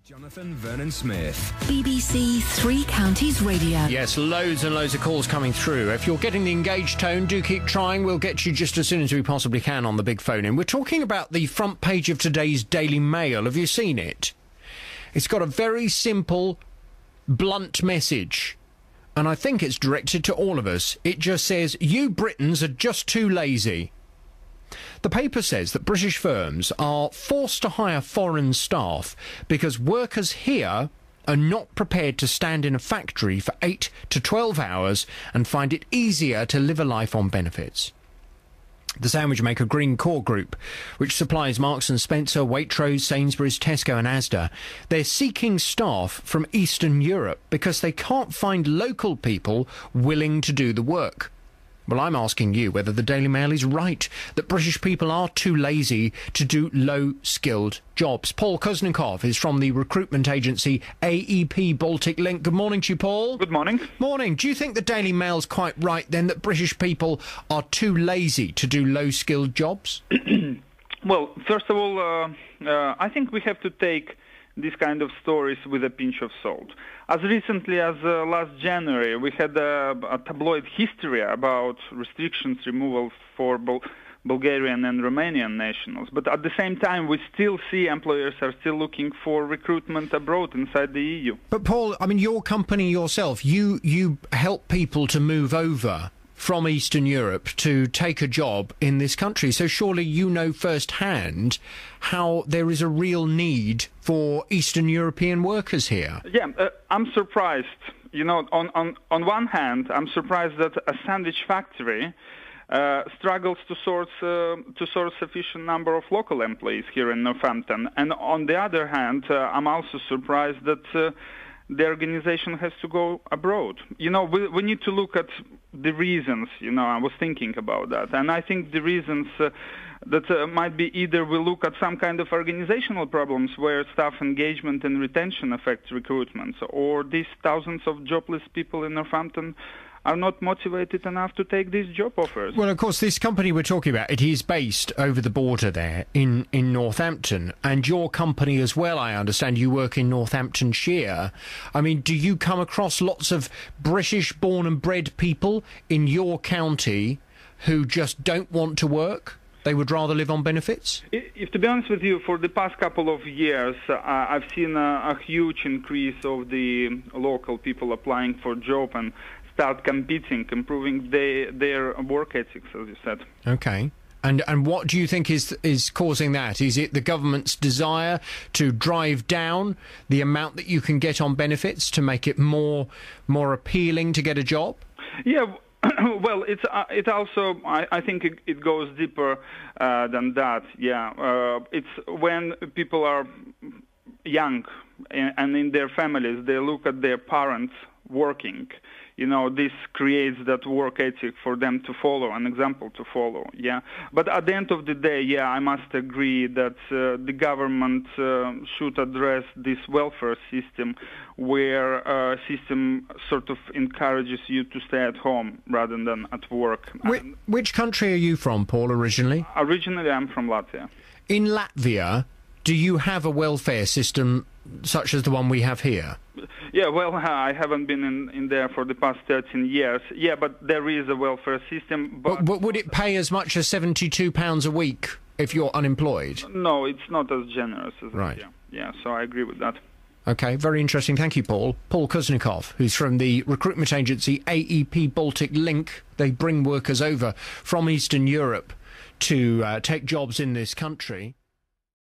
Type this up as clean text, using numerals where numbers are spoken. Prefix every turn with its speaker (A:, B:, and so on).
A: Jonathan Vernon Smith.
B: BBC Three Counties Radio.
C: Yes, loads and loads of calls coming through. If you're getting the engaged tone, do keep trying. We'll get you just as soon as we possibly can on the big phone-in. We're talking about the front page of today's Daily Mail. Have you seen it? It's got a very simple, blunt message, and I think it's directed to all of us. It just says, you Britons are just too lazy. The paper says that British firms are forced to hire foreign staff because workers here are not prepared to stand in a factory for 8 to 12 hours and find it easier to live a life on benefits. The sandwich maker Greencore Group, which supplies Marks & Spencer, Waitrose, Sainsbury's, Tesco and Asda, they're seeking staff from Eastern Europe because they can't find local people willing to do the work. Well, I'm asking you whether the Daily Mail is right, that British people are too lazy to do low-skilled jobs. Paul Kuznikov is from the recruitment agency AEP Baltic Link. Good morning to you, Paul.
D: Good morning.
C: Morning. Do you think the Daily Mail's quite right, then, that British people are too lazy to do low-skilled jobs?
D: Well, first of all, I think we have to take these kind of stories with a pinch of salt. As recently as last January, we had a tabloid history about restrictions removal for Bulgarian and Romanian nationals. But at the same time, we still see employers are still looking for recruitment abroad inside the EU.
C: But, Paul, I mean, your company yourself, you help people to move over from Eastern Europe to take a job in this country. So surely you know firsthand how there is a real need for Eastern European workers here.
D: Yeah, I'm surprised. You know, on one hand, I'm surprised that a sandwich factory struggles to source sufficient number of local employees here in Northampton. And on the other hand, I'm also surprised that the organization has to go abroad. You know, we need to look at the reasons. You know, I was thinking about that. And I think the reasons that might be either we look at some kind of organizational problems where staff engagement and retention affects recruitment, or these thousands of jobless people in Northampton are not motivated enough to take these job offers.
C: Well, of course, this company we're talking about, it is based over the border there in Northampton, and your company as well, I understand, you work in Northamptonshire. I mean, do you come across lots of British-born and bred people in your county who just don't want to work? They would rather live on benefits?
D: If to be honest with you, for the past couple of years, I've seen a huge increase of the local people applying for job and start competing, improving their work ethics, as you said.
C: Okay. And what do you think is causing that? Is it the government's desire to drive down the amount that you can get on benefits to make it more appealing to get a job?
D: Yeah. Well, it also, I think it goes deeper than that. Yeah. It's when people are young and in their families, they look at their parents working. You know, this creates that work ethic for them to follow, an example to follow, yeah. But at the end of the day, yeah, I must agree that the government should address this welfare system where system sort of encourages you to stay at home rather than at work.
C: Which country are you from, Paul, originally?
D: Originally, I'm from Latvia.
C: In Latvia, do you have a welfare system such as the one we have here?
D: Yeah, well, I haven't been in there for the past 13 years. Yeah, but there is a welfare system. But
C: would it pay as much as £72 a week if you're unemployed?
D: No, it's not as generous as
C: right.
D: Yeah, so I agree with that.
C: Okay, very interesting. Thank you, Paul. Paul Kuznikov, who's from the recruitment agency AEP Baltic Link. They bring workers over from Eastern Europe to take jobs in this country.